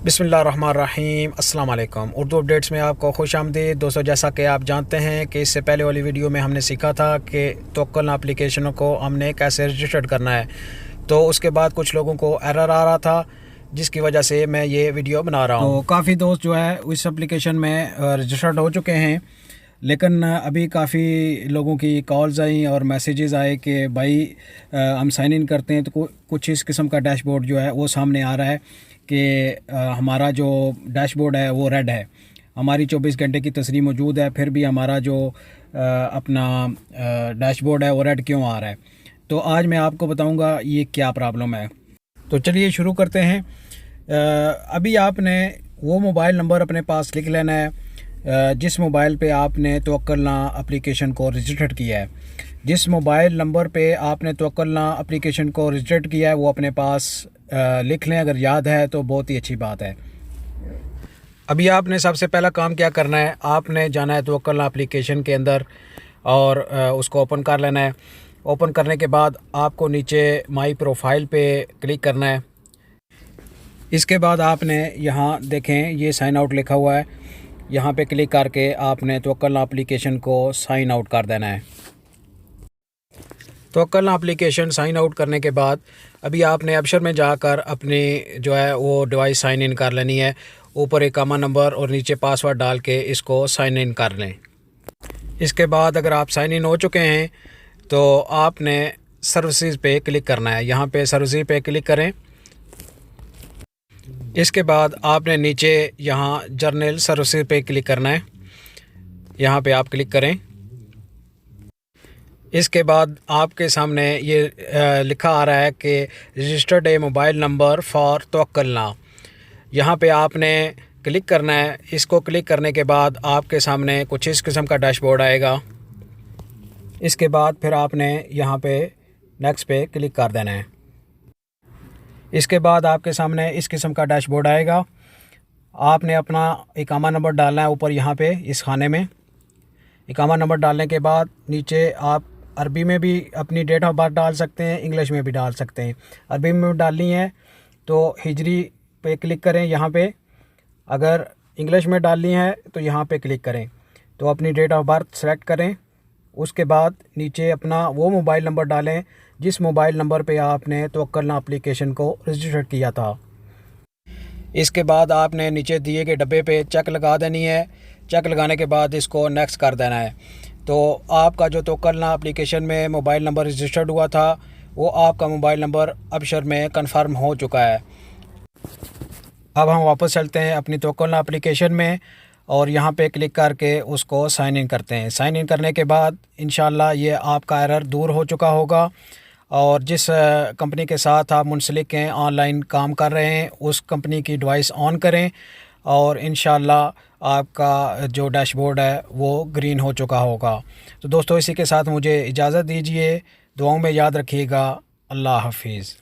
बिस्मिल्लाहिर्रहमानिर्रहीम अस्सलाम वालेकुम। उर्दू अपडेट्स में आपको खुश आमदीद। दोस्तों, जैसा कि आप जानते हैं कि इससे पहले वाली वीडियो में हमने सीखा था कि तवक्लना एप्लीकेशनों को हमने कैसे रजिस्टर्ड करना है, तो उसके बाद कुछ लोगों को एरर आ रहा था, जिसकी वजह से मैं ये वीडियो बना रहा हूँ। तो काफ़ी दोस्त जो है इस एप्लीकेशन में रजिस्टर्ड हो चुके हैं, लेकिन अभी काफ़ी लोगों की कॉल्स आई और मैसेजेस आए कि भाई हम साइन इन करते हैं तो कुछ इस किस्म का डैशबोर्ड जो है वो सामने आ रहा है कि हमारा जो डैशबोर्ड है वो रेड है, हमारी 24 घंटे की तस्रीह मौजूद है, फिर भी हमारा जो अपना डैशबोर्ड है वो रेड क्यों आ रहा है। तो आज मैं आपको बताऊंगा ये क्या प्रॉब्लम है। तो चलिए शुरू करते हैं। अभी आपने वो मोबाइल नंबर अपने पास लिख लेना है जिस मोबाइल पे आपने तवक्लना एप्लीकेशन को रजिस्टर्ड किया है। जिस मोबाइल नंबर पे आपने तवक्लना एप्लीकेशन को रजिस्टर्ड किया है वो अपने पास लिख लें। अगर याद है तो बहुत ही अच्छी बात है। अभी आपने सबसे पहला काम क्या करना है, आपने जाना है तवक्लना एप्लीकेशन के अंदर और उसको ओपन कर लेना है। ओपन करने के बाद आपको नीचे माई प्रोफाइल पे क्लिक करना है। इसके बाद आपने यहाँ देखें ये साइन आउट लिखा हुआ है, यहाँ पे क्लिक करके आपने तवक्लना एप्लीकेशन को साइन आउट कर देना है। तवक्लना एप्लीकेशन साइन आउट करने के बाद अभी आपने ऑप्शन में जाकर अपनी जो है वो डिवाइस साइन इन कर लेनी है। ऊपर इकामा नंबर और नीचे पासवर्ड डाल के इसको साइन इन कर लें। इसके बाद अगर आप साइन इन हो चुके हैं तो आपने सर्विसेज पे क्लिक करना है। यहाँ पे सर्विसेज पे क्लिक करें। इसके बाद आपने नीचे यहाँ जर्नल सर्विसेज पे क्लिक करना है, यहाँ पे आप क्लिक करें। इसके बाद आपके सामने ये लिखा आ रहा है कि registered a mobile number for Tawakkalna. यहाँ पे आपने क्लिक करना है। इसको क्लिक करने के बाद आपके सामने कुछ इस किस्म का डैशबोर्ड आएगा। इसके बाद फिर आपने यहाँ पे नेक्स्ट पे क्लिक कर देना है। इसके बाद आपके सामने इस किस्म का डैशबोर्ड आएगा। आपने अपना इकामा नंबर डालना है ऊपर यहाँ पे इस खाने में। इकामा नंबर डालने के बाद नीचे आप अरबी में भी अपनी डेट ऑफ बर्थ डाल सकते हैं, इंग्लिश में भी डाल सकते हैं। अरबी में डालनी है तो हिजरी पे क्लिक करें यहाँ पे, अगर इंग्लिश में डालनी है तो यहाँ पे क्लिक करें। तो अपनी डेट ऑफ बर्थ सेलेक्ट करें। उसके बाद नीचे अपना वो मोबाइल नंबर डालें जिस मोबाइल नंबर पे आपने तवक्लना एप्लीकेशन को रजिस्टर किया था। इसके बाद आपने नीचे दिए गए डब्बे पे चेक लगा देनी है। चेक लगाने के बाद इसको नेक्स्ट कर देना है। तो आपका जो तवक्लना एप्लीकेशन में मोबाइल नंबर रजिस्टर्ड हुआ था वो आपका मोबाइल नंबर अबशर में कंफर्म हो चुका है। अब हम वापस चलते हैं अपनी तवक्लना एप्लीकेशन में और यहाँ पे क्लिक करके उसको साइन इन करते हैं। साइन इन करने के बाद इंशाल्लाह ये आपका एरर दूर हो चुका होगा और जिस कंपनी के साथ आप मुंसलिक हैं, ऑनलाइन काम कर रहे हैं, उस कंपनी की डिवाइस ऑन करें और इंशाल्लाह आपका जो डैशबोर्ड है वो ग्रीन हो चुका होगा। तो दोस्तों, इसी के साथ मुझे इजाज़त दीजिए। दुआओं में याद रखिएगा। अल्लाह हाफिज़।